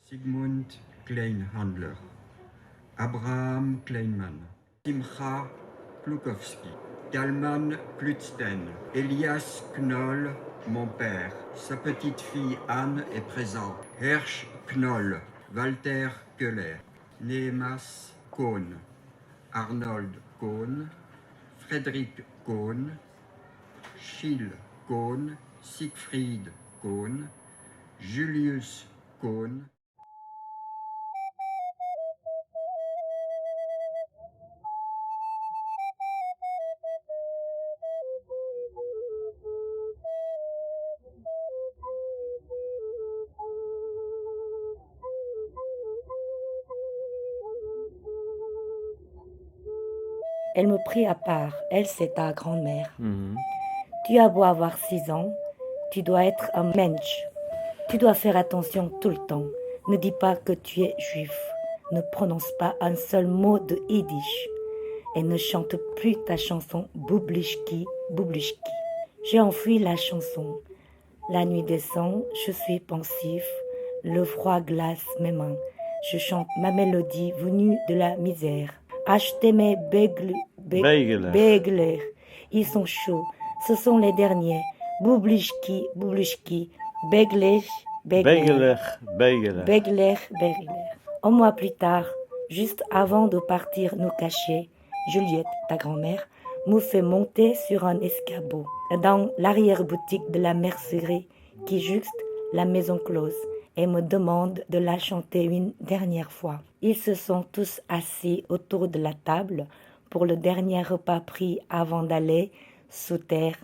Sigmund Kleinhandler, Abraham Kleinman, Simcha Klukowski, Kalman Klutsten, Elias Knoll, mon père. Sa petite-fille Anne est présente. Hersch Knoll, Walter Köhler, Nehemas Kohn, Arnold Kohn, Frédéric Kohn, Schill Kohn, Siegfried Kohn, Julius Kohn. Elle me prit à part. Elle, c'est ta grand-mère. Tu as beau avoir 6 ans, tu dois être un mensch. Tu dois faire attention tout le temps. Ne dis pas que tu es juif. Ne prononce pas un seul mot de yiddish. Et ne chante plus ta chanson Boublishki, Boublishki. J'ai enfui la chanson. La nuit descend, je suis pensif. Le froid glace mes mains. Je chante ma mélodie venue de la misère. Achetez mes bagels. Ils sont chauds. Ce sont les derniers. Boublishki, Boublishki. Bagler. Un mois plus tard, juste avant de partir nous cacher, Juliette, ta grand-mère, me fait monter sur un escabeau dans l'arrière-boutique de la mercerie qui jouxte la maison close et me demande de la chanter une dernière fois. Ils se sont tous assis autour de la table pour le dernier repas pris avant d'aller sous terre,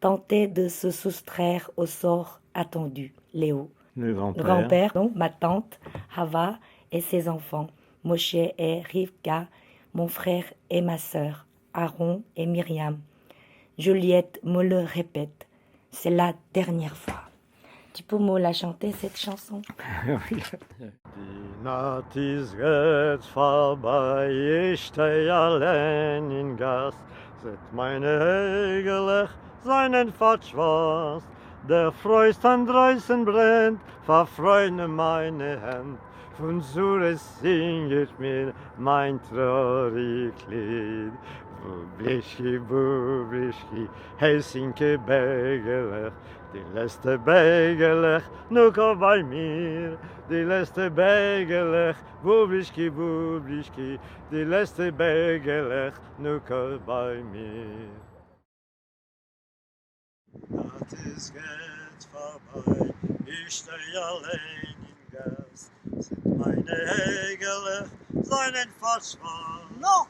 tenter de se soustraire au sort attendu. Léo, le grand-père, donc ma tante Hava et ses enfants, Moshe et Rivka, mon frère et ma sœur, Aaron et Myriam. Juliette me le répète, c'est la dernière fois. Tu peux me la chanter, cette chanson? Die Nacht ist jetzt vorbei, ich steh allein in Gas, seit meine Hägelech seinen Fahrt schwarz. Der Frost an draußen brennt, verfreune meine Hand, von Sure singet mir mein traurig Lied. Bublischki, Bublischki, Helsinki Begelech, die letzte Begelech, nur komm bei mir. Die letzte Begelech, Bublischki, Bublischki, die letzte Begelech, nur komm bei mir. Nacht ist geht vorbei, ich steh allein im Gas, sind meine Hägelech, seinen Verschwand. Non!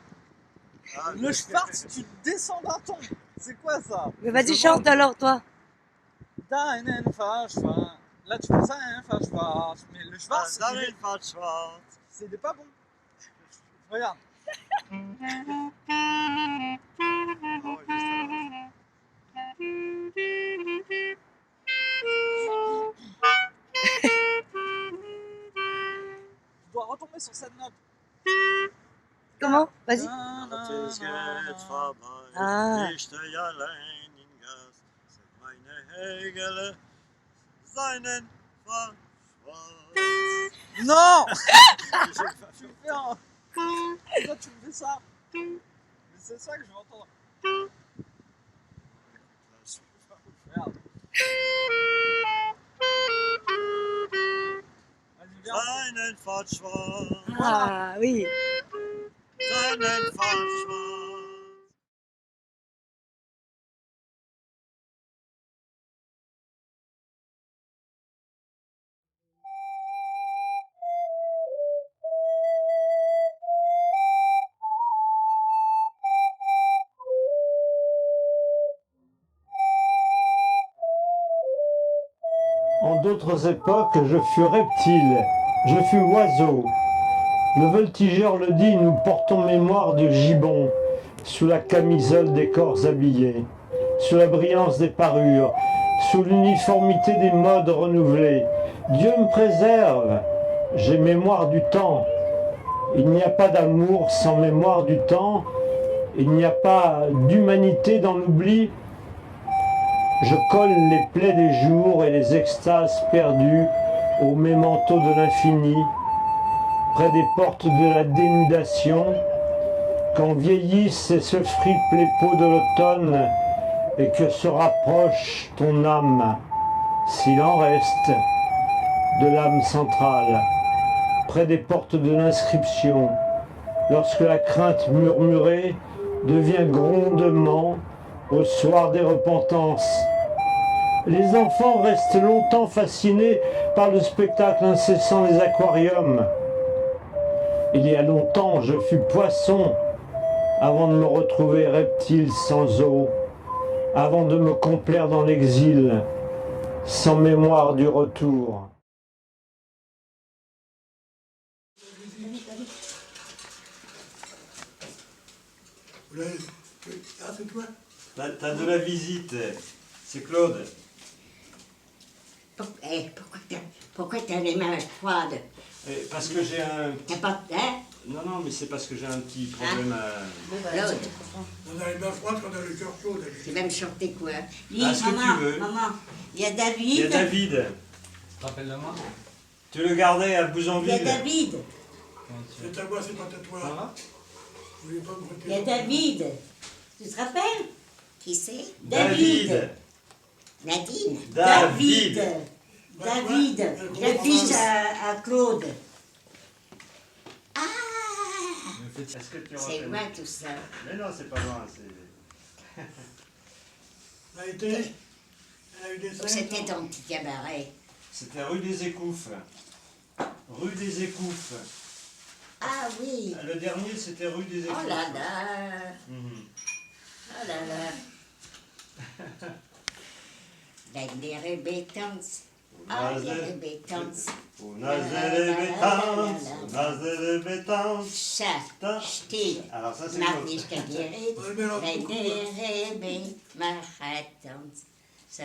Le Schwarz, tu descends d'un ton. C'est quoi ça? Mais vas-y, chante alors, toi. Deinen Verschwand. Là, tu fais ça, hein, Verschwand. Mais le Schwarz, Deinen Verschwand. c'est pas bon. Regarde. Tu dois retomber sur cette note. Comment? Vas-y. Nacht ist geht vorbei, Ah. ich steh allein im Gas, sind meine Hägele seinen Verschwand. Non! Je vais faire. Pourquoi tu me fais ça? Mais c'est ça que je veux entendre. Regarde. Vas-y, viens. Seinen Verschwand, Ah oui. seinen Verschwand. En d'autres époques, je fus reptile, je fus oiseau. Le voltigeur le dit, nous portons mémoire du gibbon, sous la camisole des corps habillés, sous la brillance des parures, sous l'uniformité des modes renouvelés. Dieu me préserve, j'ai mémoire du temps. Il n'y a pas d'amour sans mémoire du temps, il n'y a pas d'humanité dans l'oubli. Je colle les plaies des jours et les extases perdues au mémento de l'infini, près des portes de la dénudation, quand vieillissent et se fripent les peaux de l'automne, et que se rapproche ton âme, s'il en reste, de l'âme centrale, près des portes de l'inscription, lorsque la crainte murmurée devient grondement au soir des repentances. Les enfants restent longtemps fascinés par le spectacle incessant des aquariums. Il y a longtemps, je fus poisson avant de me retrouver reptile sans eau, avant de me complaire dans l'exil, sans mémoire du retour. Ah, c'est toi? T'as de la visite, c'est Claude. Pourquoi t'as les mains froides? Parce que j'ai un... T'as pas... Hein? Non, mais c'est parce que j'ai un petit problème à... Claude, On a les mains froides, on a le cœur chaud. tu vas me chanter quoi? Dis, Ah, ce que maman, tu veux. maman, il y a Il David. y a David. Tu te rappelles de moi? Tu le gardais à Il y a Bouzonville. David. C'est à moi, c'est pas à toi. Ça va? Vous voulez pas me retirer? Il y a David. Tu te rappelles? Qui c'est? David. Nadine. David. David. Le fils à Claude. Ah! Est-ce que tu C'est rappelles? moi tout ça. Mais non, c'est pas moi, c'est... Elle a été. Elle a eu des Donc scènes. c'était ton petit cabaret. C'était rue des Écouffes. Rue des Écouffes. Ah oui. Le dernier, c'était rue des Écouffes. Oh là là. Mhm. Oh là là. Avec des rébétances. Ah, les rébétances. Ça, stil. Alors ça, c'est Marnisch Kagerit. Ouais, mais alors, Avec beaucoup, des rébé, Maratons. Ça,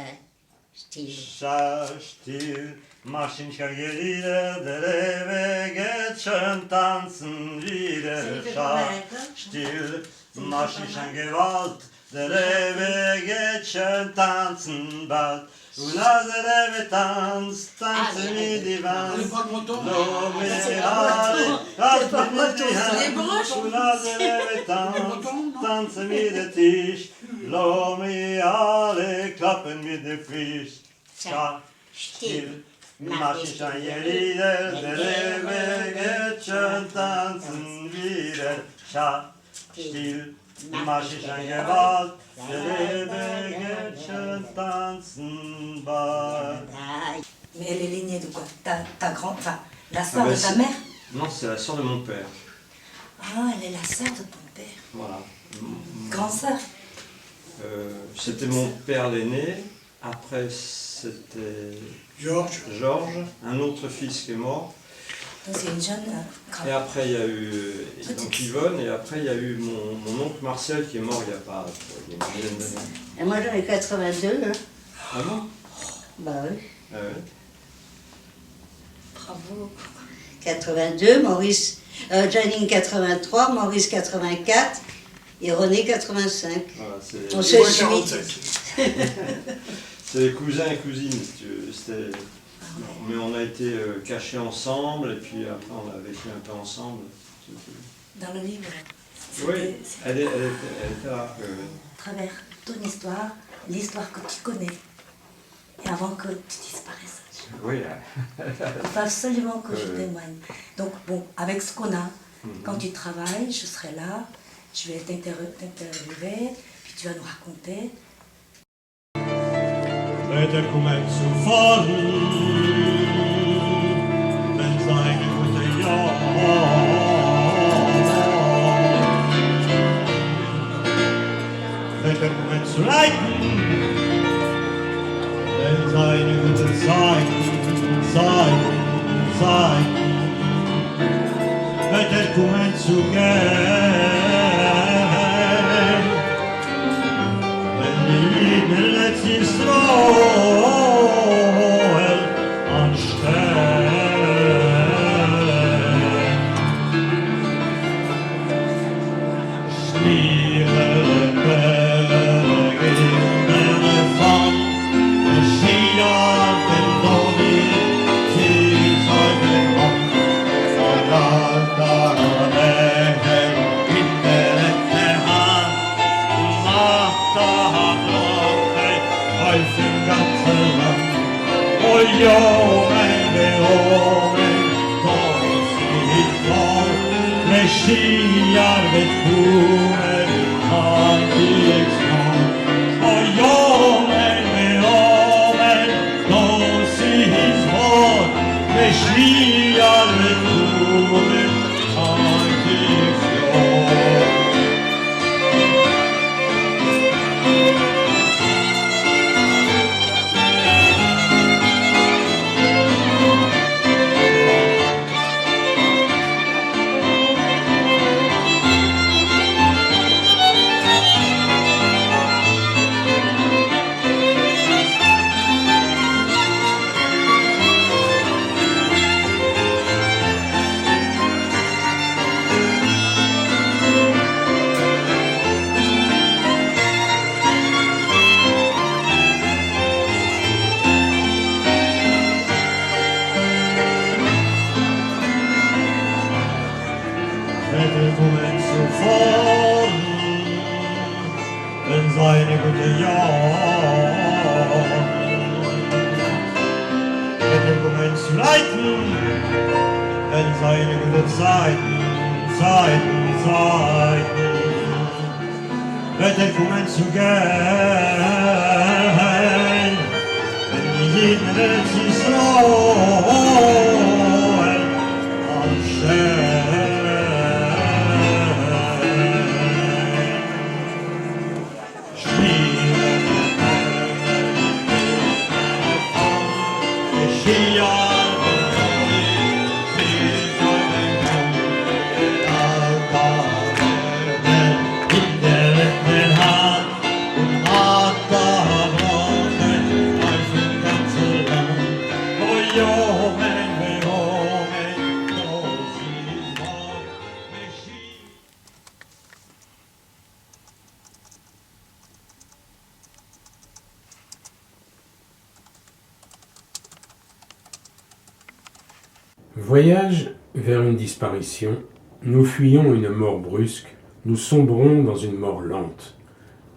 stil. Scha, still, Maschenschagelieder, der Rewe geht schön tanzen wieder. Scha, still, Maschenschangewalt, der Rewe geht schön tanzen bald. Und als der Rewe tanzt, tanzen wir die Elle Wand. est pas de retour. Lo me C'est ale, als pas wir die retour, c'est les Hand. broches. Und als der Rewe tanzt, tanzen wir den Tisch. Lo me ale, klappen wir den Fisch. Scha, still, Maschenschangelieder, der Rewe geht schön tanzen wieder. Scha, still, Maschenschangewalt, der Rewe geht schön tanzen bald. Ah, Mais elle est lignée de quoi ta grande... Enfin, la sœur bah, de ta c'est- mère? Non, c'est la sœur de mon père. Ah, elle est la sœur de ton père. Voilà. Grand-sœur. C'était mon père l'aîné. Après, c'était Georges. Georges, un autre fils qui est mort. Donc c'est une jeune... Et après, il y a eu donc Yvonne. Et après, il y a eu mon oncle Marcel qui est mort il y a pas... Il y a une dizaine d'années. et moi j'en ai 82, hein. Ah bon? Bah oui. Ah ouais. Bravo. 82, Maurice, Janine 83, Maurice 84 et René 85. Voilà, c'est... On Et se moi, suit. 47. C'est les cousins et cousines, si tu veux. C'était... Mais on a été cachés ensemble, et puis après on a vécu un peu ensemble. Dans le livre, Oui, c'était elle était là. à travers ton histoire, l'histoire que tu connais. Et avant que tu disparaisses. Oui, Il faut absolument que je Ouais. témoigne. Donc bon, avec ce qu'on a, quand tu travailles, je serai là, je vais t'interviewer, puis tu vas nous raconter. Wetter kommen zu fallen, wenn seine gute Jahr. Wetter kommen zu leiden, wenn seine gute Zeiten. Wetter kommen zu gehen, wenn die letzte Stroh anstehen. Stiere Berge in von China, den Donny, Voyage vers une disparition, nous fuyons une mort brusque, nous sombrons dans une mort lente.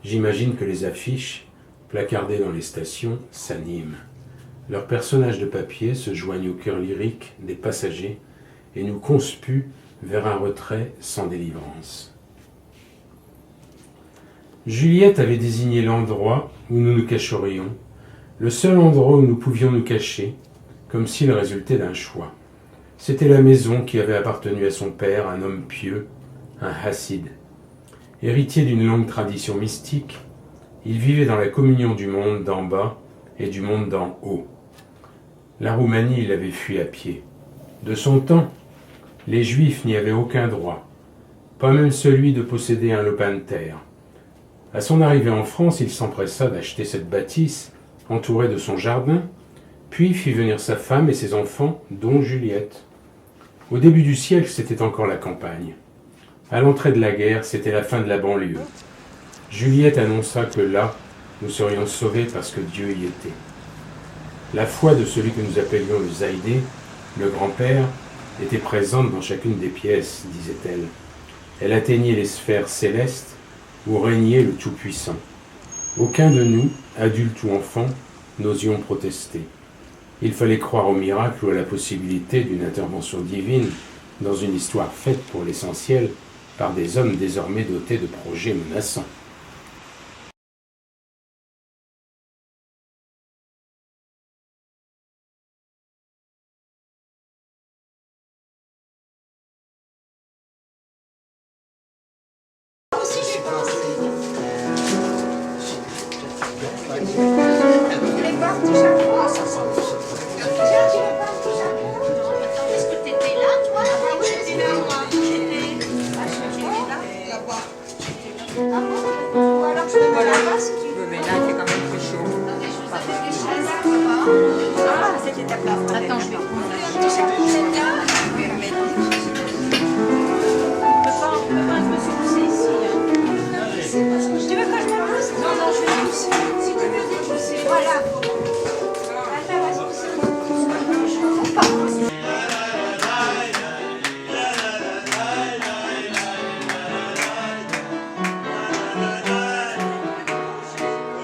J'imagine que les affiches, placardées dans les stations, s'animent. Leurs personnages de papier se joignent au cœur lyrique des passagers et nous conspuent vers un retrait sans délivrance. Juliette avait désigné l'endroit où nous nous cacherions, le seul endroit où nous pouvions nous cacher, comme s'il résultait d'un choix. C'était la maison qui avait appartenu à son père, un homme pieux, un hassid. Héritier d'une longue tradition mystique, il vivait dans la communion du monde d'en bas et du monde d'en haut. La Roumanie, il avait fui à pied. De son temps, les Juifs n'y avaient aucun droit, pas même celui de posséder un lopin de terre. À son arrivée en France, il s'empressa d'acheter cette bâtisse entourée de son jardin, puis fit venir sa femme et ses enfants, dont Juliette. Au début du siècle, c'était encore la campagne. À l'entrée de la guerre, c'était la fin de la banlieue. Juliette annonça que là, nous serions sauvés parce que Dieu y était. La foi de celui que nous appelions le Zaïdé, le grand-père, était présente dans chacune des pièces, disait-elle. Elle atteignait les sphères célestes où régnait le Tout-Puissant. Aucun de nous, adultes ou enfants, n'osions protester. Il fallait croire au miracle ou à la possibilité d'une intervention divine dans une histoire faite pour l'essentiel par des hommes désormais dotés de projets menaçants.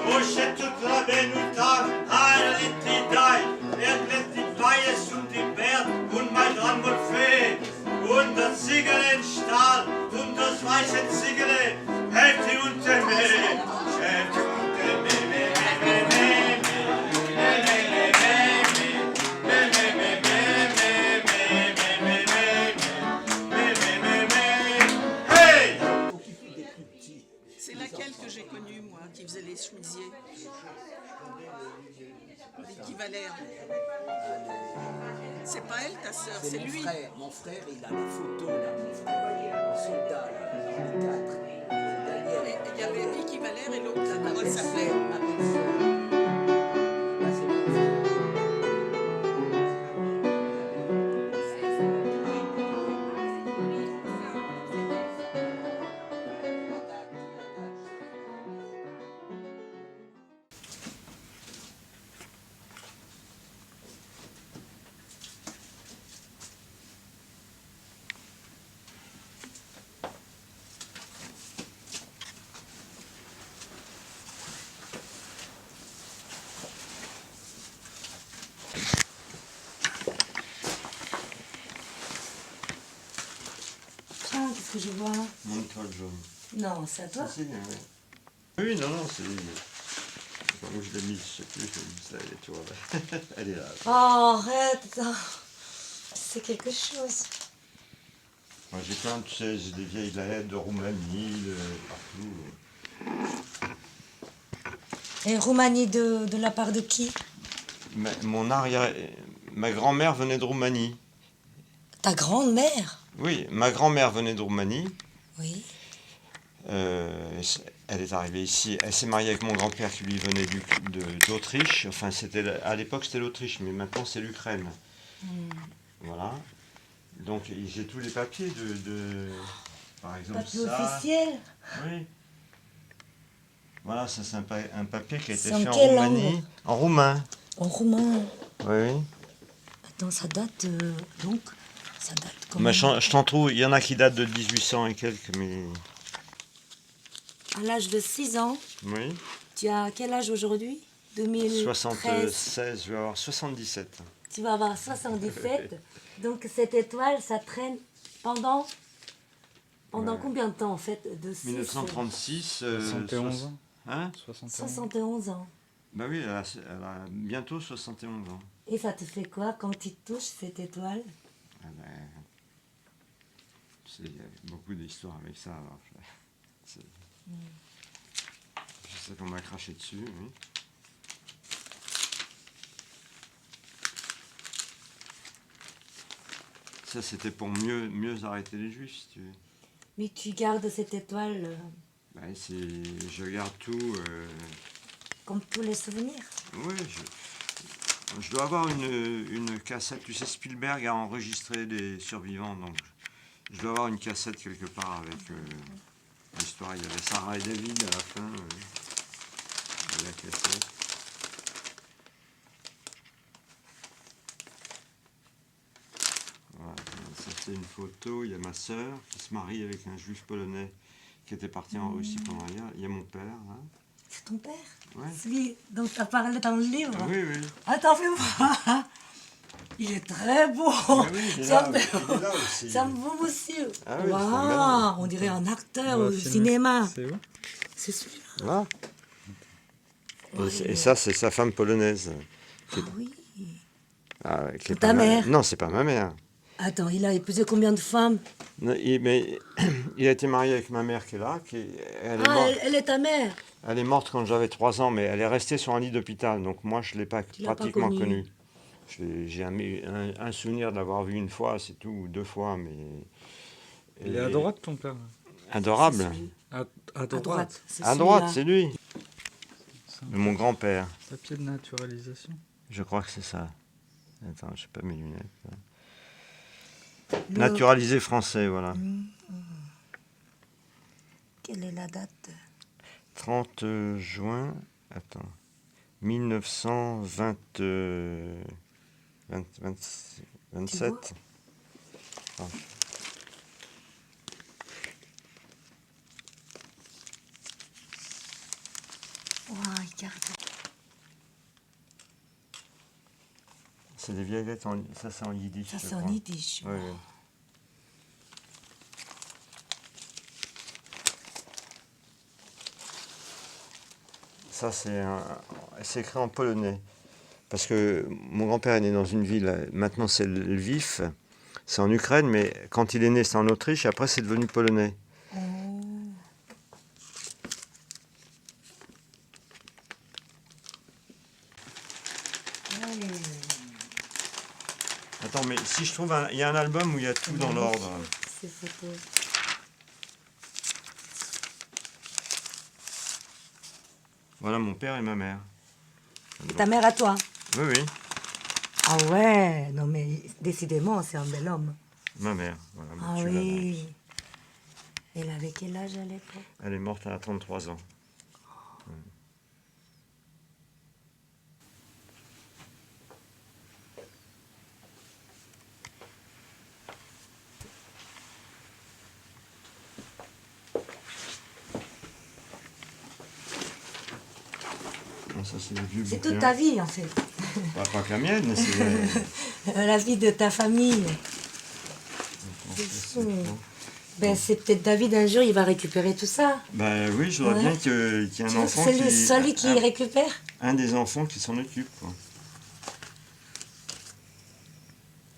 Roșetul la benutar, hai li ti dai, cette cigarette, Hefty und Hey! C'est laquelle que j'ai connue, moi, qui faisait les chemisiers? Vicky Valère. C'est pas elle, ta sœur, c'est lui. Mon frère, il a la photo là, mon frère, un soldat là, dans les 4. Et il y avait Vicky Valère et l'autre, là, comment elle s'appelait? Tiens, qu'est-ce que je vois? Mon étoile jaune. Non, c'est à toi. Ah, si, oui. Oui, non, non, c'est... Je sais pas où je l'ai mise, je sais plus, j'ai mis ça, tu vois. Elle est là. Oh, arrête. C'est quelque chose. Moi, j'ai plein, tu sais, j'ai des vieilles lettres de Roumanie, de partout. Et Roumanie de la part de qui? Ma grand-mère venait de Roumanie. Ta grande-mère? Oui, ma grand-mère venait de Roumanie. Oui. Elle est arrivée ici. Elle s'est mariée avec mon grand-père qui lui venait d'Autriche. Enfin, à l'époque, c'était l'Autriche, mais maintenant, c'est l'Ukraine. Voilà. Donc, j'ai tous les papiers par exemple, Papier ça. officiel? Oui. Voilà, ça, c'est un papier qui a été C'est en fait en quelle Roumanie. langue? En roumain. En roumain. Oui. Attends, ça date donc. Ça date quand Mais même. je t'en trouve, il y en a qui datent de 1800 et quelques, mais... À l'âge de 6 ans, Oui. tu as quel âge aujourd'hui? 2013. 76, je vais avoir 77. Tu vas avoir 77. Donc cette étoile, ça traîne pendant Ouais. combien de temps en fait? De 1936. 71 ans. Hein? 71 ans. Bah oui, elle a bientôt 71 ans. Et ça te fait quoi quand tu touches cette étoile? Ah ben, tu sais, il y a beaucoup d'histoires avec ça. Alors, je sais qu'on m'a craché dessus, oui. Ça, c'était pour mieux arrêter les Juifs, si tu veux. Mais tu gardes cette étoile Ben, je garde tout. comme tous les souvenirs. Oui, je dois avoir une cassette. Tu sais, Spielberg a enregistré les survivants, donc je dois avoir une cassette quelque part avec l'histoire. Il y avait Sarah et David à la fin de la cassette. Voilà, ça c'est une photo. Il y a ma sœur qui se marie avec un juif polonais qui était parti en Russie pendant la guerre. Il y a mon père. Hein. C'est ton père? Ouais. Celui dont tu as parlé dans le livre? Oui, oui. Attends, fais-moi. Il est très beau. Oui, il est Ça là, me- il est là aussi. Ça me vaut aussi. Ah oui, c'est Waouh, un on dirait un acteur au cinéma. C'est où? C'est celui-là. Voilà. Ouais. Et ça, c'est sa femme polonaise. Ah oui. Qui est Ta pas mère? Non, c'est pas ma mère. Attends, il a épousé combien de femmes? Non, mais il a été marié avec ma mère qui est là. Elle est Ah, morte. elle est ta mère. Elle est morte quand j'avais 3 ans, mais elle est restée sur un lit d'hôpital. Donc moi, je ne l'ai pas Tu l'as pas pratiquement connue. connue. J'ai un souvenir de l'avoir vu une fois, c'est tout, ou 2 fois. Mais... Il est à droite, ton père. Adorable. C'est celui- À À droite. c'est À droite, celui-là. c'est lui. C'est un De mon grand-père. papier de naturalisation. Je crois que c'est ça. Attends, je sais pas mes lunettes. Le- Naturalisé français, voilà. Quelle est la date? 30 juin, attends, 1927. Ah. Waouh, regarde. C'est des vieilles lettres, ça c'est en yiddish. Ça, je c'est en crois. yiddish. Oui, oui. Ça, c'est écrit en polonais. Parce que mon grand-père est né dans une ville, maintenant c'est Lviv, c'est en Ukraine, mais quand il est né, c'est en Autriche, et après c'est devenu polonais. Attends, mais si je trouve il y a un album où il y a tout dans l'ordre. Ces photos. Voilà mon père et ma mère. Et ta mère à toi? Oui, oui, Ah ouais, non mais décidément, c'est un bel homme. ma mère. Voilà, Ah tu l'as là. oui. Elle avait quel âge à l'époque? Elle est morte à 33 ans. Bon, ça, c'est le vieux C'est bouquin. toute ta vie en fait. Pas que la mienne, c'est... La vie de ta famille. C'est fou. Ben, c'est peut-être David, un jour, il va récupérer tout ça. Ben oui, je voudrais Ouais. bien qu'il y ait un enfant C'est qui... celui qui récupère. Un des enfants qui s'en occupe, quoi.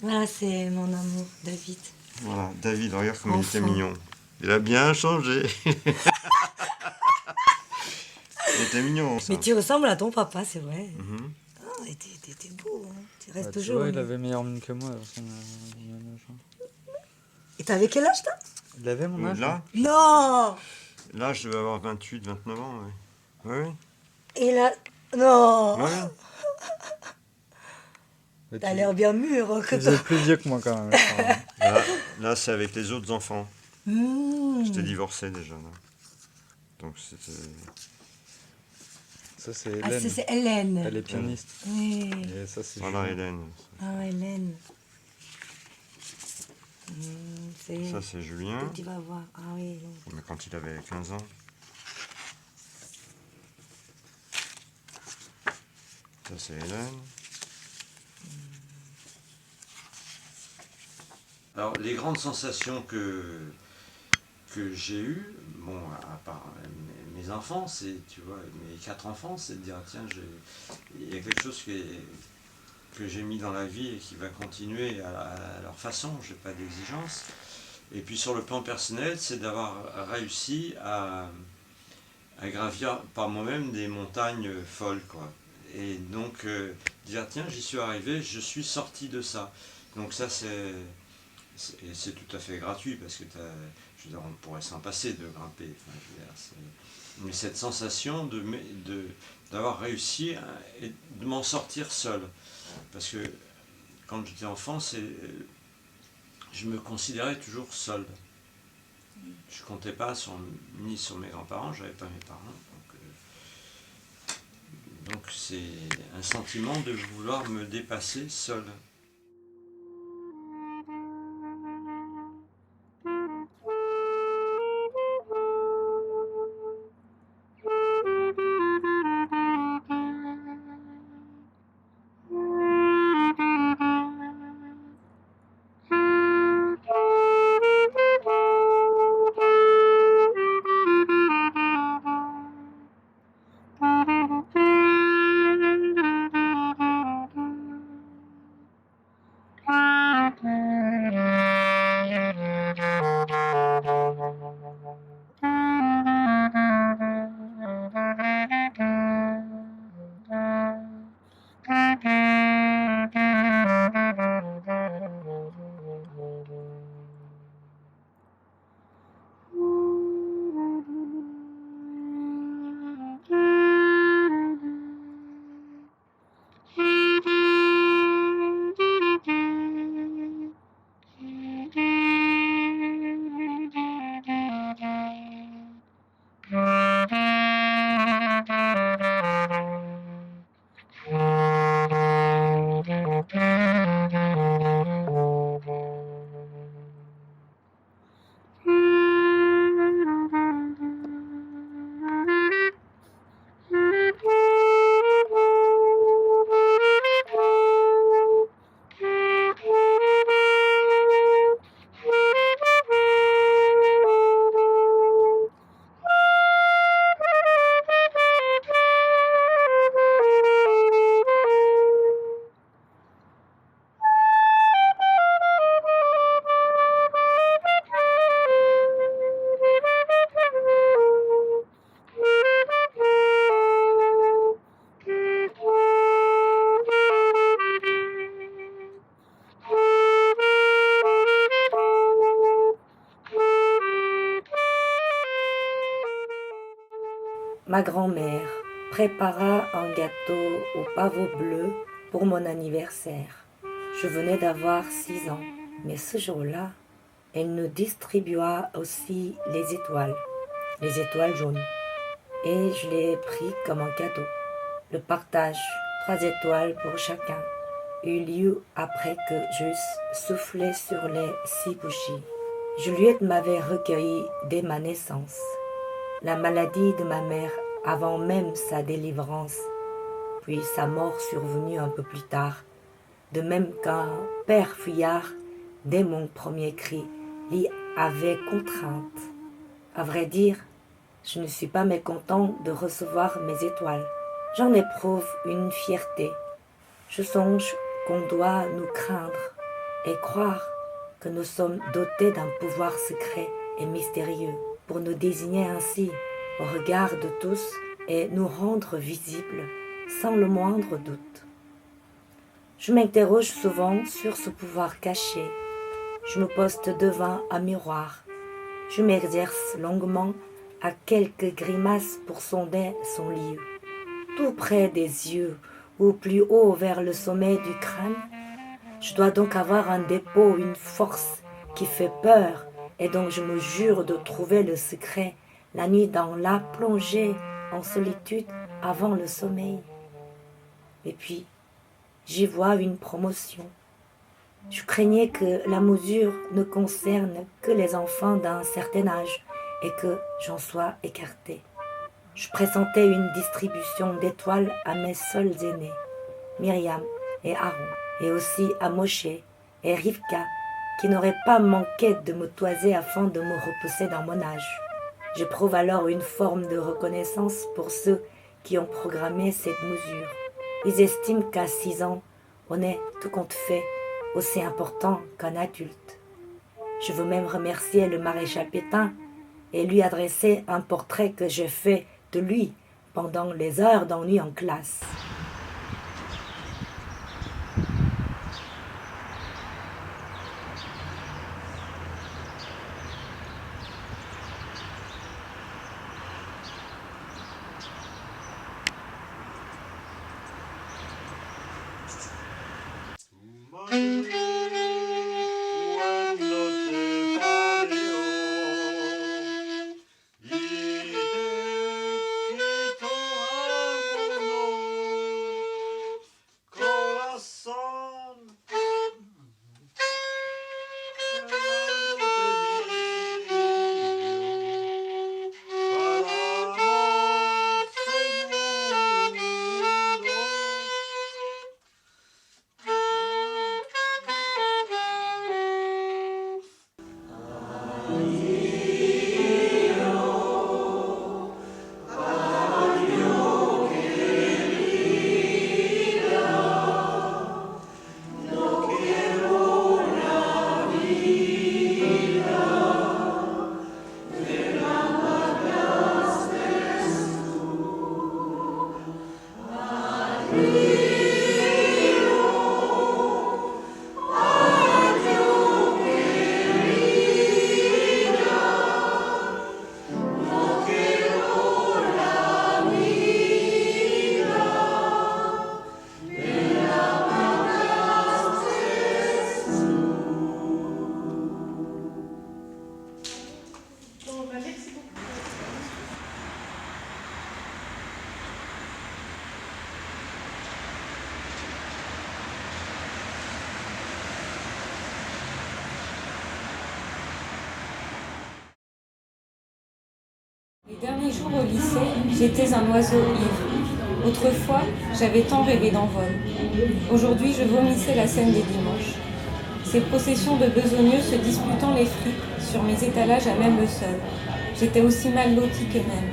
Voilà, c'est mon amour, David. Voilà, David, regarde comme il était Enfant. mignon. Il a bien changé. Il était mignon, ça. Mais tu ressembles à ton papa, c'est vrai. Mhm. Oh, t'es beau, hein. Tu restes Bah, tu toujours. vois, il avait meilleure mine que moi. Son, mon âge, hein. Et t'avais quel âge, toi? Il avait mon âge. Là, Non. là, je devais avoir 28, 29 ans, oui. Oui, Et là, non. oui. Mais T'as tu- l'air bien mûr, hein, que Tu toi. faisais plus vieux que moi quand même. je crois, hein. Là, c'est avec les autres enfants. Mmh. J'étais divorcé déjà, là. Donc, c'était... Ça, c'est Ah, Hélène. c'est Hélène. Elle est pianiste. Oui. Et ça, c'est Voilà, Julien. Hélène. Ah, Hélène. C'est... Ça, c'est Julien. Tu vas voir. Ah oui. non. Mais quand il avait 15 ans. Ça, c'est Hélène. Alors, les grandes sensations que j'ai eues, bon, à part mes enfants, c'est, tu vois, mes 4 enfants, c'est de dire, tiens, il y a quelque chose que j'ai mis dans la vie et qui va continuer à leur façon, je n'ai pas d'exigence. Et puis sur le plan personnel, c'est d'avoir réussi à gravir par moi-même des montagnes folles, quoi. Et donc, dire, tiens, j'y suis arrivé, je suis sorti de ça. Donc ça, c'est tout à fait gratuit, parce que je veux dire, on pourrait s'en passer de grimper. Enfin, je veux dire, mais cette sensation d'avoir réussi et de m'en sortir seul. Parce que quand j'étais enfant, je me considérais toujours seul. Je comptais pas ni sur mes grands-parents, j'avais pas mes parents. Donc c'est un sentiment de vouloir me dépasser seul. Ma grand-mère prépara un gâteau au pavot bleu pour mon anniversaire. Je venais d'avoir 6 ans, mais ce jour-là, elle nous distribua aussi les étoiles jaunes. Et je les ai pris comme un cadeau. Le partage, 3 étoiles pour chacun, eut lieu après que j'eusse soufflé sur les 6 bougies. Juliette m'avait recueilli dès ma naissance. La maladie de ma mère avant même sa délivrance, puis sa mort survenue un peu plus tard, de même qu'un père fuyard, dès mon premier cri, l'y avait contrainte. À vrai dire, je ne suis pas mécontent de recevoir mes étoiles. J'en éprouve une fierté. Je songe qu'on doit nous craindre et croire que nous sommes dotés d'un pouvoir secret et mystérieux pour nous désigner ainsi au regard de tous et nous rendre visibles sans le moindre doute. Je m'interroge souvent sur ce pouvoir caché. Je me poste devant un miroir. Je m'exerce longuement à quelques grimaces pour sonder son lieu. Tout près des yeux ou plus haut vers le sommet du crâne, je dois donc avoir un dépôt, une force qui fait peur et dont je me jure de trouver le secret la nuit dans la plongée en solitude avant le sommeil. Et puis, j'y vois une promotion. Je craignais que la mesure ne concerne que les enfants d'un certain âge et que j'en sois écartée. Je pressentais une distribution d'étoiles à mes seuls aînés, Myriam et Aaron, et aussi à Moshe et Rivka, qui n'auraient pas manqué de me toiser afin de me repousser dans mon âge. J'éprouve alors une forme de reconnaissance pour ceux qui ont programmé cette mesure. Ils estiment qu'à 6 ans, on est, tout compte fait, aussi important qu'un adulte. Je veux même remercier le maréchal Pétain et lui adresser un portrait que j'ai fait de lui pendant les heures d'ennui en classe. Les derniers jours au lycée, j'étais un oiseau ivre. Autrefois, j'avais tant rêvé d'envol. Aujourd'hui, je vomissais la scène des dimanches. Ces processions de besogneux se disputant les fripes sur mes étalages à même le sol. J'étais aussi mal lotie qu'eux-mêmes.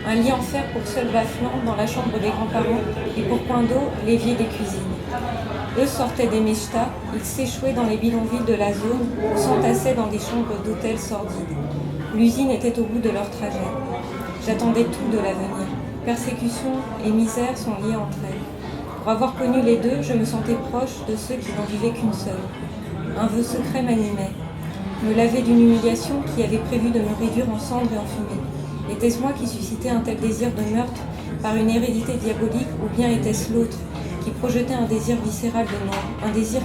Un lit en fer pour seul bas-flanc dans la chambre des grands-parents et pour point d'eau, l'évier des cuisines. Eux sortaient des mechtas, ils s'échouaient dans les bidonvilles de la zone ou s'entassaient dans des chambres d'hôtels sordides. L'usine était au bout de leur trajet. J'attendais tout de l'avenir. Persécution et misère sont liées entre elles. Pour avoir connu les deux, je me sentais proche de ceux qui n'en vivaient qu'une seule. Un vœu secret m'animait. Me laver d'une humiliation qui avait prévu de me réduire en cendres et en fumée. Était-ce moi qui suscitais un tel désir de meurtre par une hérédité diabolique, ou bien était-ce l'autre qui projetait un désir viscéral de mort, un désir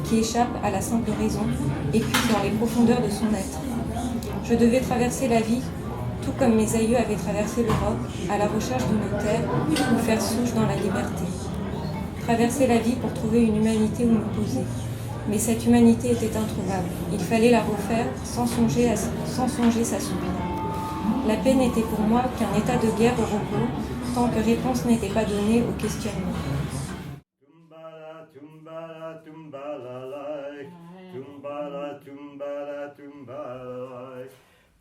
qui échappe à la simple raison et puis dans les profondeurs de son être? Je devais traverser la vie, tout comme mes aïeux avaient traversé l'Europe, à la recherche d'une terre où faire souche dans la liberté. Traverser la vie pour trouver une humanité où me poser. Mais cette humanité était introuvable. Il fallait la refaire sans songer s'assouvir. La paix n'était pour moi qu'un état de guerre au repos, tant que réponse n'était pas donnée au questionnement. Tumbala, tumbala, tumbala, like. Tumbala, tumbala, tumbala, like.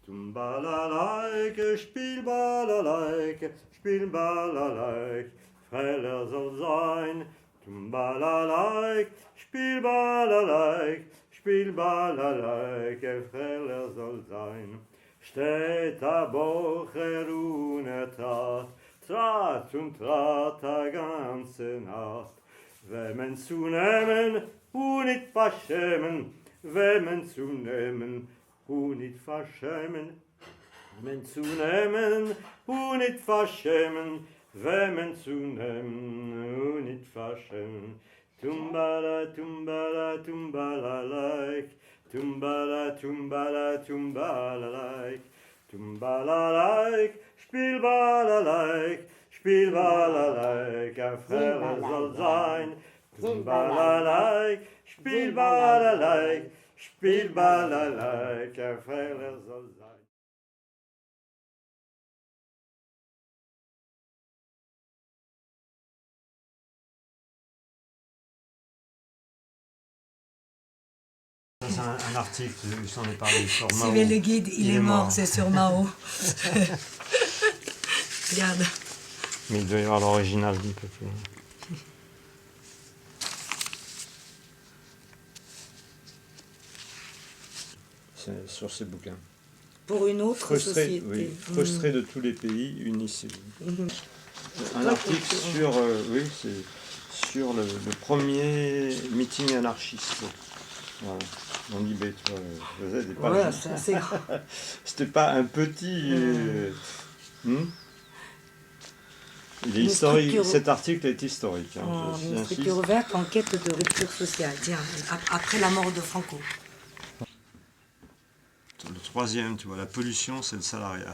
Tumbala, like, Spielbala, like. Spielbala, like. Freiler soll sein. Tumbala, like. Spielbala, like. Spielbala, like. Freiler soll sein. Steht a Bocher ohne Trat und Trat a ganze Nacht. Wemmen zu nehmen, nicht verschämen, wemmen zu nehmen, nicht verschämen, wemmen zu nehmen, nicht verschämen, wemmen zu nehmen, nicht verschämen. Tumbala, tumbala, tumbala, like. Tumbala, tumbala, tumbala, like. Tumbala, like. Spielbala, like. Spielbala, like. Ein Frère soll sein. Tumbala, like. Spielbala, like. Spielbala, like. Ein Frère soll sein. C'est un article, je s'en ai parlé sur Mao. Suivez le guide, il est mort, c'est sur Mao. Regarde. Mais il doit y avoir l'original un peu plus. C'est sur ces bouquins. Pour une autre société. Oui, frustré de tous les pays, unissez-vous. Un article sur, oui, c'est sur le premier meeting anarchiste. Voilà. Mon Libé, tu vois, faisait des pages. Ouais, c'est assez grand. C'était pas un petit. Il est historique. Structure... Cet article est historique. Hein, une structure ouverte en quête de rupture sociale. Tiens, après la mort de Franco. Le troisième, tu vois, la pollution, c'est le salariat.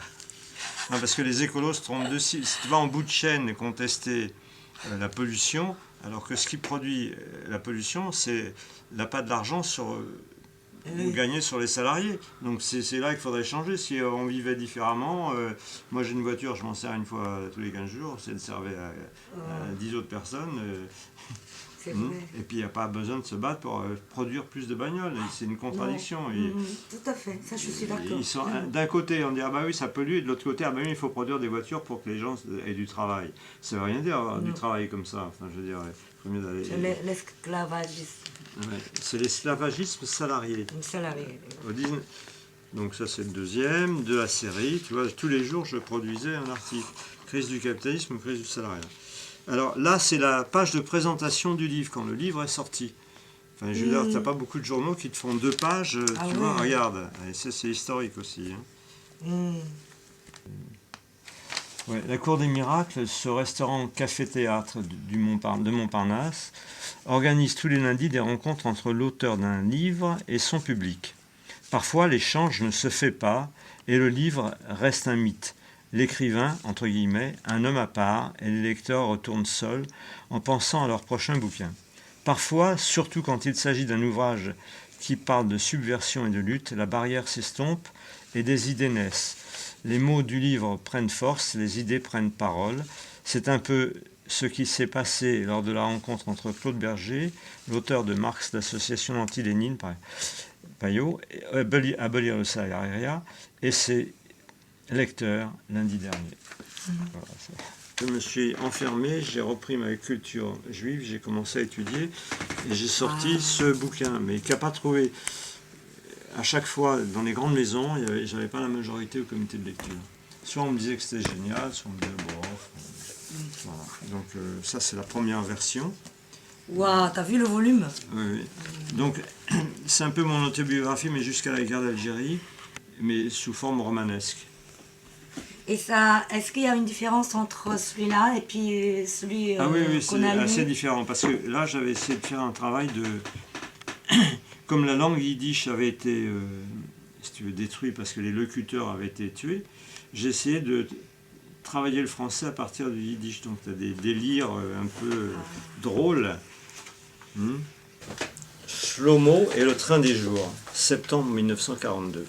Non, parce que les écolos se trompent de si tu vas en bout de chaîne contester la pollution, alors que ce qui produit la pollution, c'est l'appât de l'argent sur gagné sur les salariés. Donc c'est là qu'il faudrait changer. Si on vivait différemment, moi j'ai une voiture, je m'en sers une fois tous les 15 jours, c'est de servir à 10 autres personnes. C'est vrai. Et puis il n'y a pas besoin de se battre pour produire plus de bagnoles. C'est une contradiction. Tout à fait, ça je suis d'accord. D'un côté on dit ah bah oui ça pollue, et de l'autre côté ah bah oui il faut produire des voitures pour que les gens aient du travail. Ça veut rien dire avoir du travail comme ça. Enfin je veux dire, il faut mieux d'aller. L'esclavagisme. Ouais, c'est l'esclavagisme salarié. Salarié. Donc ça c'est le deuxième de la série. Tu vois, tous les jours je produisais un article. Crise du capitalisme, crise du salariat. Alors là c'est la page de présentation du livre, quand le livre est sorti. Enfin je veux dire, t'as pas beaucoup de journaux qui te font 2 pages, tu vois, regarde. Et ça c'est historique aussi. Hein. Ouais, la Cour des Miracles, ce restaurant café-théâtre de Montparnasse, organise tous les lundis des rencontres entre l'auteur d'un livre et son public. Parfois, l'échange ne se fait pas et le livre reste un mythe. L'écrivain, entre guillemets, un homme à part, et les lecteurs retournent seuls en pensant à leur prochain bouquin. Parfois, surtout quand il s'agit d'un ouvrage qui parle de subversion et de lutte, la barrière s'estompe et des idées naissent. Les mots du livre prennent force, les idées prennent parole. C'est un peu ce qui s'est passé lors de la rencontre entre Claude Berger, l'auteur de Marx, l'association anti-Lénine, Payot, Abolir le salariat, et ses lecteurs lundi dernier. Voilà, je me suis enfermé, j'ai repris ma culture juive, j'ai commencé à étudier, et j'ai sorti ce bouquin, mais qui n'a pas trouvé... À chaque fois, dans les grandes maisons, j'avais pas la majorité au comité de lecture. Soit on me disait que c'était génial, soit on me disait bof. Voilà. Donc ça, c'est la première version. Waouh, t'as vu le volume? Oui. Donc c'est un peu mon autobiographie, mais jusqu'à la guerre d'Algérie, mais sous forme romanesque. Et ça, est-ce qu'il y a une différence entre celui-là et puis celui Ah oui, qu'on c'est a lu? assez différent, parce que là, j'avais essayé de faire un travail de... Comme la langue yiddish avait été, si tu veux, détruite parce que les locuteurs avaient été tués, j'ai essayé de travailler le français à partir du yiddish. Donc tu as des délires un peu drôles. Shlomo et le train des jours, septembre 1942.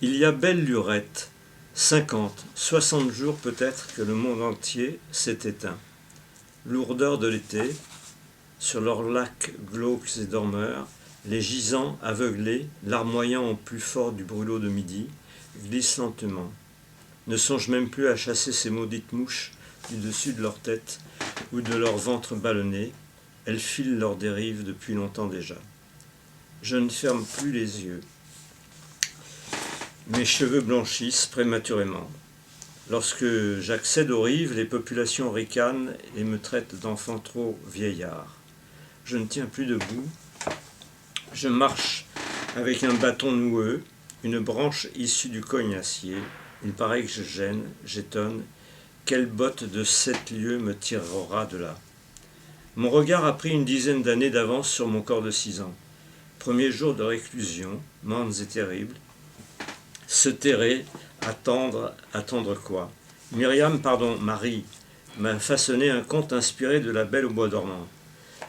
Il y a belle lurette, 50, 60 jours peut-être que le monde entier s'est éteint. Lourdeur de l'été, sur leurs lacs glauques et dormeurs, les gisants aveuglés, larmoyant au plus fort du brûlot de midi, glissent lentement. Ne songent même plus à chasser ces maudites mouches du dessus de leur tête ou de leur ventre ballonné. Elles filent leur dérive depuis longtemps déjà. Je ne ferme plus les yeux. Mes cheveux blanchissent prématurément. Lorsque j'accède aux rives, les populations ricanent et me traitent d'enfant trop vieillard. Je ne tiens plus debout. Je marche avec un bâton noueux, une branche issue du cognacier. Il paraît que je gêne, j'étonne. Quelle botte de 7 lieues me tirera de là? Mon regard a pris une dizaine d'années d'avance sur mon corps de 6 ans. Premier jour de réclusion, mornes et terribles. Se terrer, attendre quoi? Marie, m'a façonné un conte inspiré de La Belle au bois dormant.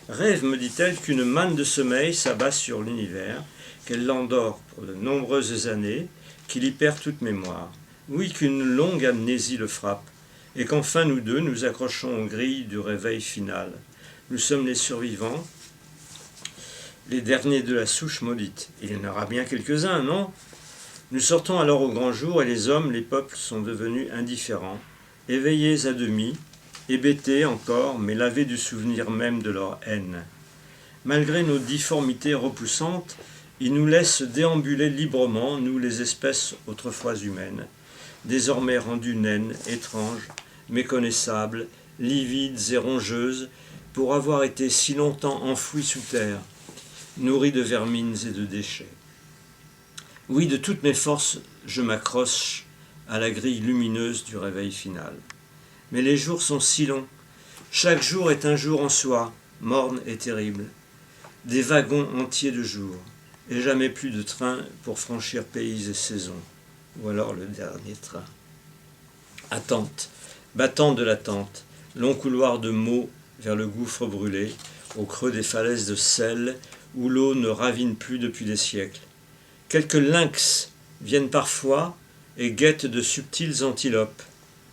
Rêve, me dit-elle, qu'une manne de sommeil s'abat sur l'univers, qu'elle l'endort pour de nombreuses années, qu'il y perd toute mémoire. Oui, qu'une longue amnésie le frappe, et qu'enfin nous deux nous accrochons aux grilles du réveil final. Nous sommes les survivants, les derniers de la souche maudite. Il y en aura bien quelques-uns, non? Nous sortons alors au grand jour, et les hommes, les peuples sont devenus indifférents, éveillés à demi, hébétés encore, mais lavés du souvenir même de leur haine. Malgré nos difformités repoussantes, ils nous laissent déambuler librement, nous les espèces autrefois humaines, désormais rendues naines, étranges, méconnaissables, livides et rongeuses, pour avoir été si longtemps enfouies sous terre, nourries de vermines et de déchets. Oui, de toutes mes forces, je m'accroche à la grille lumineuse du réveil final. Mais les jours sont si longs. Chaque jour est un jour en soi, morne et terrible. Des wagons entiers de jours, et jamais plus de train pour franchir pays et saisons. Ou alors le dernier train. Attente, battant de l'attente, long couloir de mots vers le gouffre brûlé, au creux des falaises de sel, où l'eau ne ravine plus depuis des siècles. Quelques lynx viennent parfois et guettent de subtiles antilopes.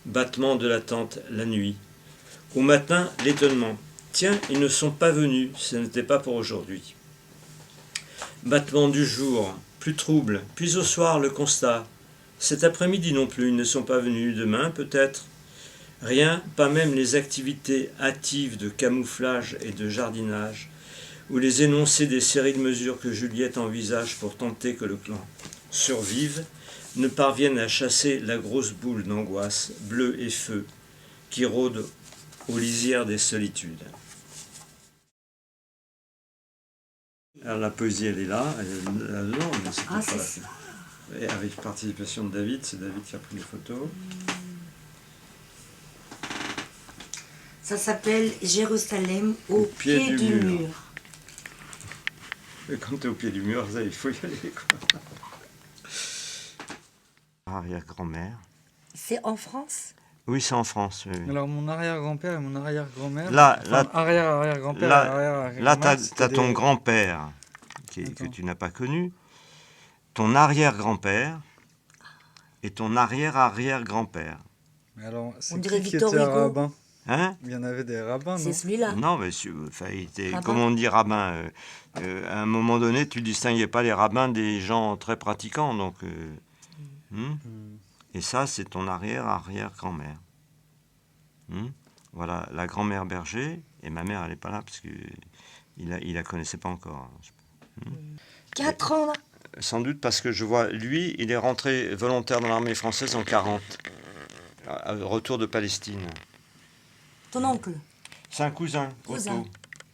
Battement de l'attente la nuit. Au matin, l'étonnement. Tiens, ils ne sont pas venus, ce n'était pas pour aujourd'hui. Battement du jour, plus trouble, puis au soir le constat. Cet après-midi non plus, ils ne sont pas venus, demain peut-être. Rien, pas même les activités hâtives de camouflage et de jardinage, ou les énoncés des séries de mesures que Juliette envisage pour tenter que le clan survive, ne parviennent à chasser la grosse boule d'angoisse, bleue et feu, qui rôde aux lisières des solitudes. Alors la poésie, elle est là, elle est là-dedans, mais c'est pas ça. Et avec participation de David, c'est David qui a pris les photos. Ça s'appelle Jérusalem au pied du mur. Et quand tu es au pied du mur, ça, il faut y aller, quoi. Arrière-grand-mère. C'est en France? Oui, c'est en France. Oui. Alors mon arrière-grand-père et mon arrière-grand-mère. Là, arrière-arrière-grand-père. Là, t'as ton grand-père que tu n'as pas connu, ton arrière-grand-père et ton arrière-arrière-grand-père. Mais alors, c'est dirait qui Victor était Hugo. rabbin? Hein? Il y en avait des rabbins, non? C'est celui-là. Non, mais il était, comment on dit rabbin, à un moment donné, tu distinguais pas les rabbins des gens très pratiquants, donc. Et ça, c'est ton arrière-arrière-grand-mère. Voilà, la grand-mère Berger, et ma mère, elle n'est pas là, parce qu'il la connaissait pas encore. 4 ans, là. Sans doute parce que je vois, lui, il est rentré volontaire dans l'armée française en 40, retour de Palestine. Ton oncle? C'est un cousin, Cousin. Otto.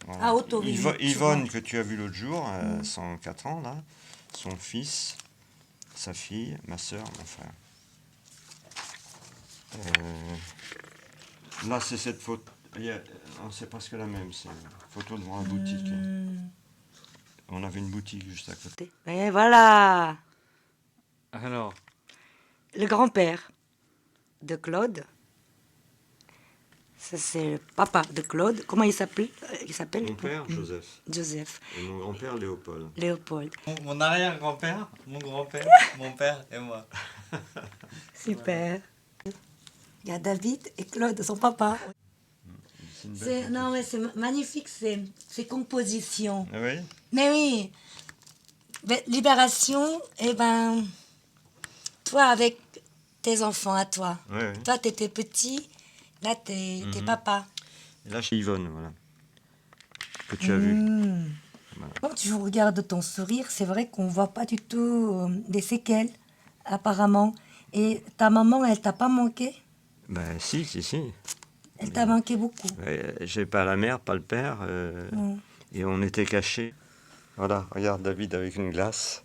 Voilà. Ah, Otto, oui. Yvonne, que tu as vu l'autre jour, 104 ans, là, son fils, sa fille, ma soeur, mon frère. Là, c'est cette photo. C'est presque la même. C'est une photo devant la boutique. On avait une boutique juste à côté. Et voilà, Alors, le grand-père de Claude. Ça, c'est le papa de Claude. Comment il s'appelle? Mon père, Joseph. Joseph. Et mon grand-père, Léopold. Léopold. mon arrière-grand-père, mon grand-père, mon père et moi. Super. Il y a David et Claude, son papa. Non, mais c'est magnifique, ces compositions. Ah oui? Mais oui. Mais Libération, eh ben, toi avec tes enfants à toi. Oui, oui. Toi, t'étais petit, là, t'es papa. Et là, c'est Yvonne, voilà. Que tu as vu. Voilà. Quand tu regardes ton sourire, c'est vrai qu'on voit pas du tout des séquelles, apparemment. Et ta maman, elle t'a pas manqué? Ben si. Elle t'a manqué beaucoup. J'ai pas la mère, pas le père. Et on était cachés. Voilà, regarde David avec une glace.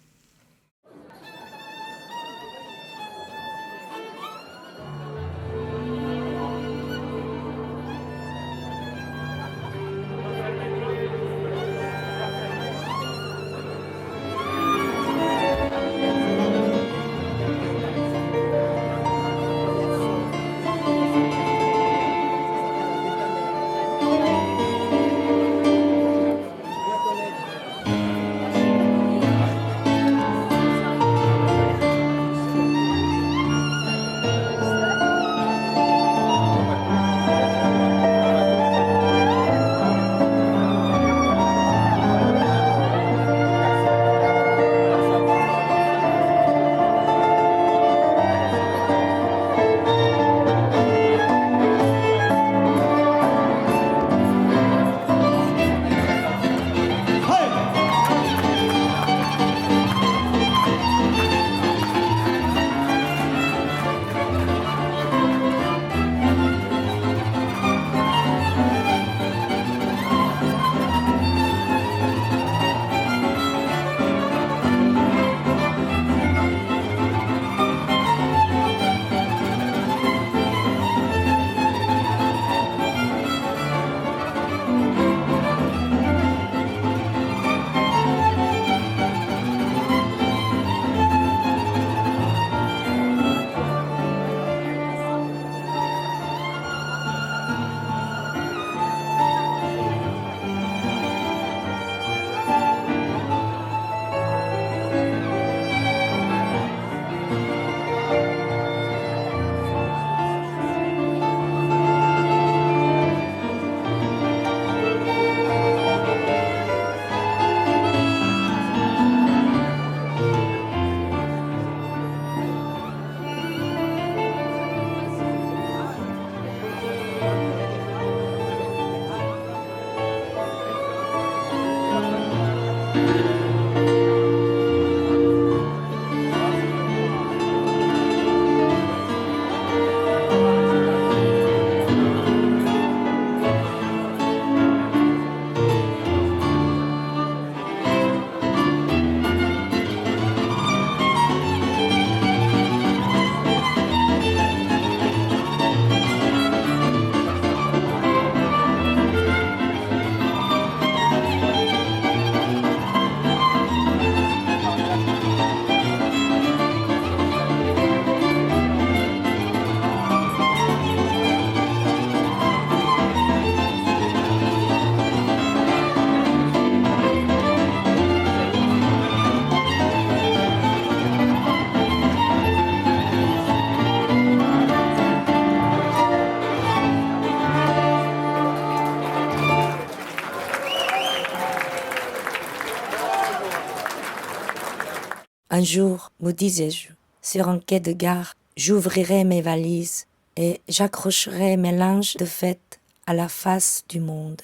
Un jour, me disais-je, sur un quai de gare, j'ouvrirai mes valises et j'accrocherai mes linges de fête à la face du monde.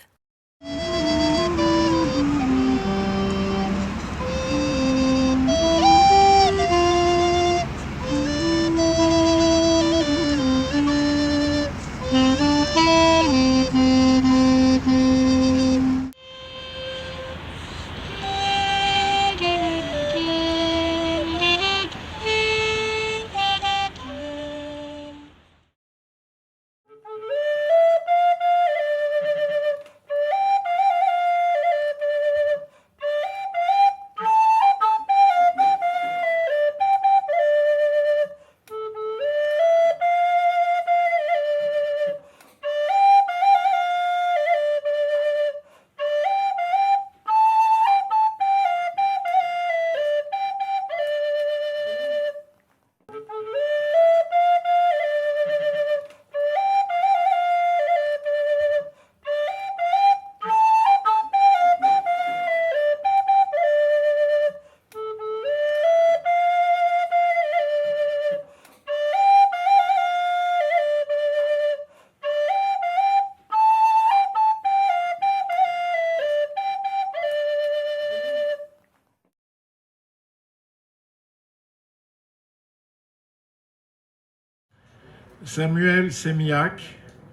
Samuel Sémiac,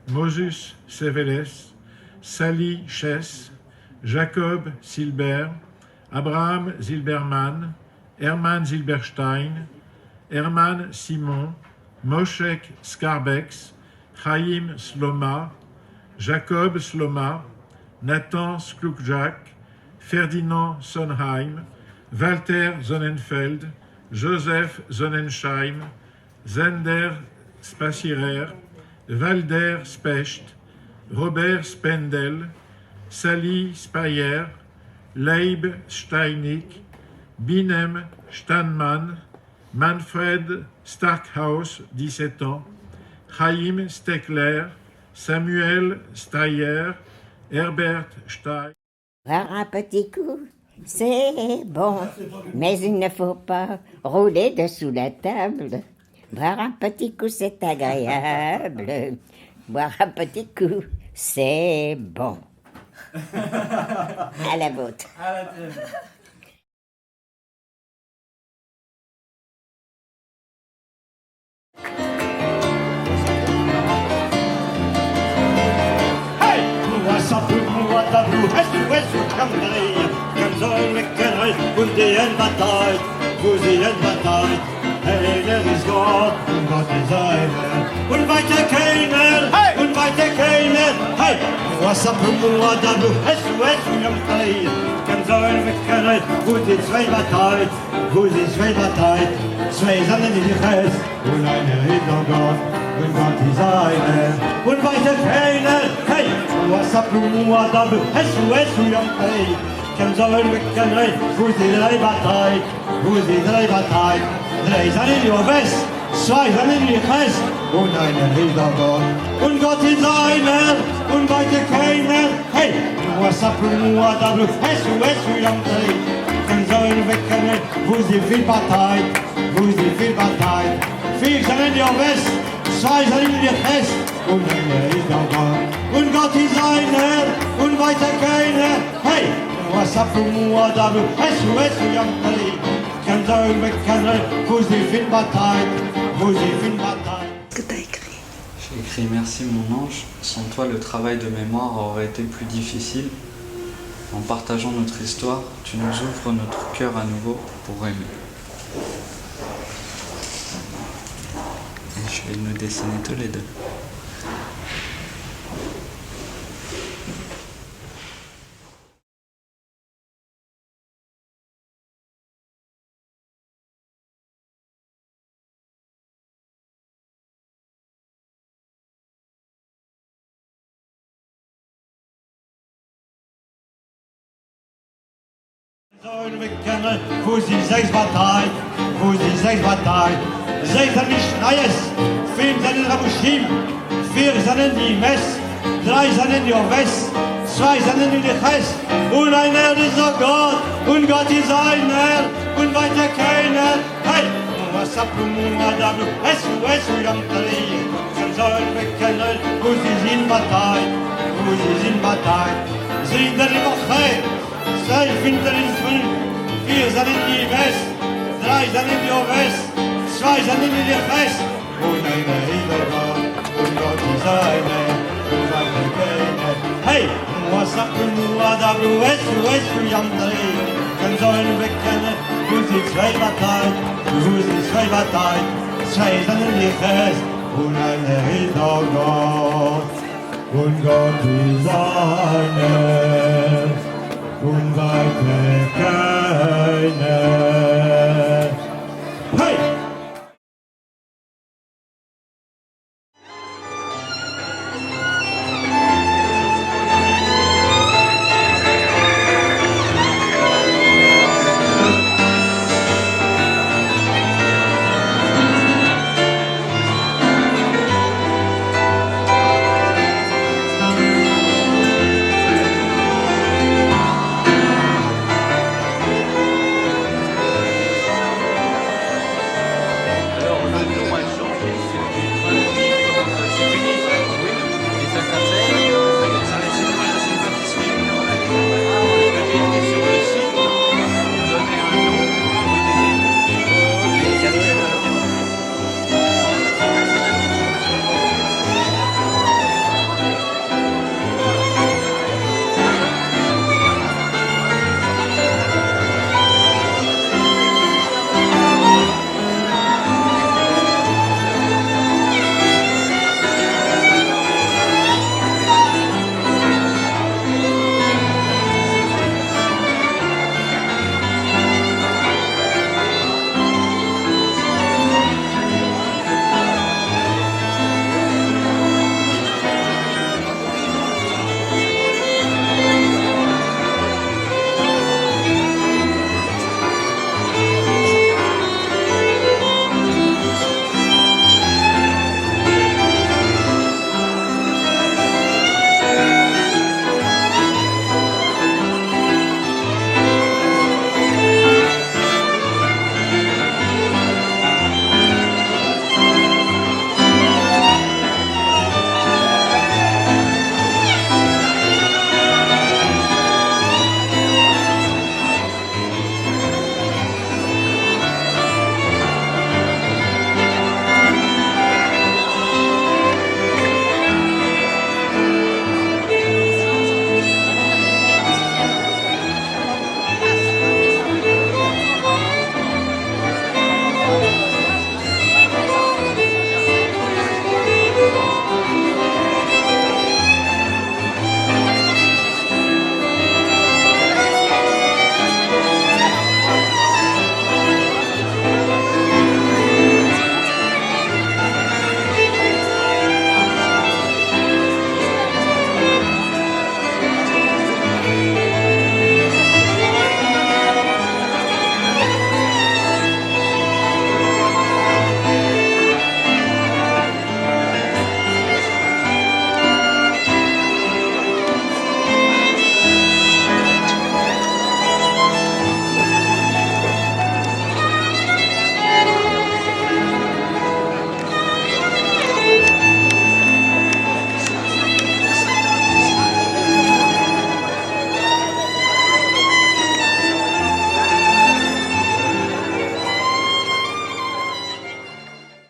Moses Seveles, Sally Chess, Jacob Silber, Abraham Zilberman, Hermann Zilberstein, Hermann Simon, Moshek Skarbex, Chaim Sloma, Jacob Sloma, Nathan Sklukjak, Ferdinand Sonheim, Walter Sonnenfeld, Joseph Sonnensheim, Zender Spassirer, Walder Specht, Robert Spendel, Sally Speyer, Leib Steinig, Binem Steinmann, Manfred Starkhaus, 17 ans, Chaim Steckler, Samuel Steyer, Herbert Stein. Boire un petit coup, c'est bon, mais il ne faut pas rouler dessous la table. Boire un petit coup, c'est agréable. Boire un petit coup, c'est bon. À la vôtre. Und weiter keiner, und weiter keiner, hey! Was ab und mua da du, es am Teil, kann sein wegkennen, wo die zwei Partei, zwei sind in die Fest, und eine ist noch Gott, und Gott ist eine, und weiter keiner, hey! Was ab und mua da du, es am Teil, kann sein wegkennen, wo die drei Partei, drei sind in die Fest, zwei sind in die Fest, und einer ist noch Gott, und Gott ist einer, und weiter keiner, hey! Was ab und mua da du, es am Teil, kann sein wegkennen, wo sie viel Partei, vier sind in die West, zwei sind in die Fest, und einer ist noch Gott, und Gott ist einer, und weiter keiner, hey! Was ab und mua da du, es am Teil, kann sein wegkennen, wo sie viel Partei, Qu'est-ce que t'as écrit? J'ai écrit merci mon ange, sans toi le travail de mémoire aurait été plus difficile. En partageant notre histoire, tu nous ouvres notre cœur à nouveau pour aimer. Et je vais nous dessiner tous les deux. Sollen wir kennen, wo sie sechs Partei, sechs sind die Schneiers, fünf sind die Rabuschim, vier sind die Mess, drei sind die West, zwei sind die Chess, und einer ist noch Gott, und Gott ist einer, und weiter keiner, hey! Was ab und mua da du, es am Teil, dann sollen wir kennen, wo sie sind Partei, sind da die Woche, zwei finden in fünf, vier sind in die West, drei sind in die West, zwei sind in die Fest, und einer ist der Gott, und Gott ist einer, und weiter keiner. Hey, was ab und mua da du, es am Teil, dann sollen wir kennen, wo sie zwei Parteien, zwei sind in die Fest, und einer ist der Gott, und Gott ist einer.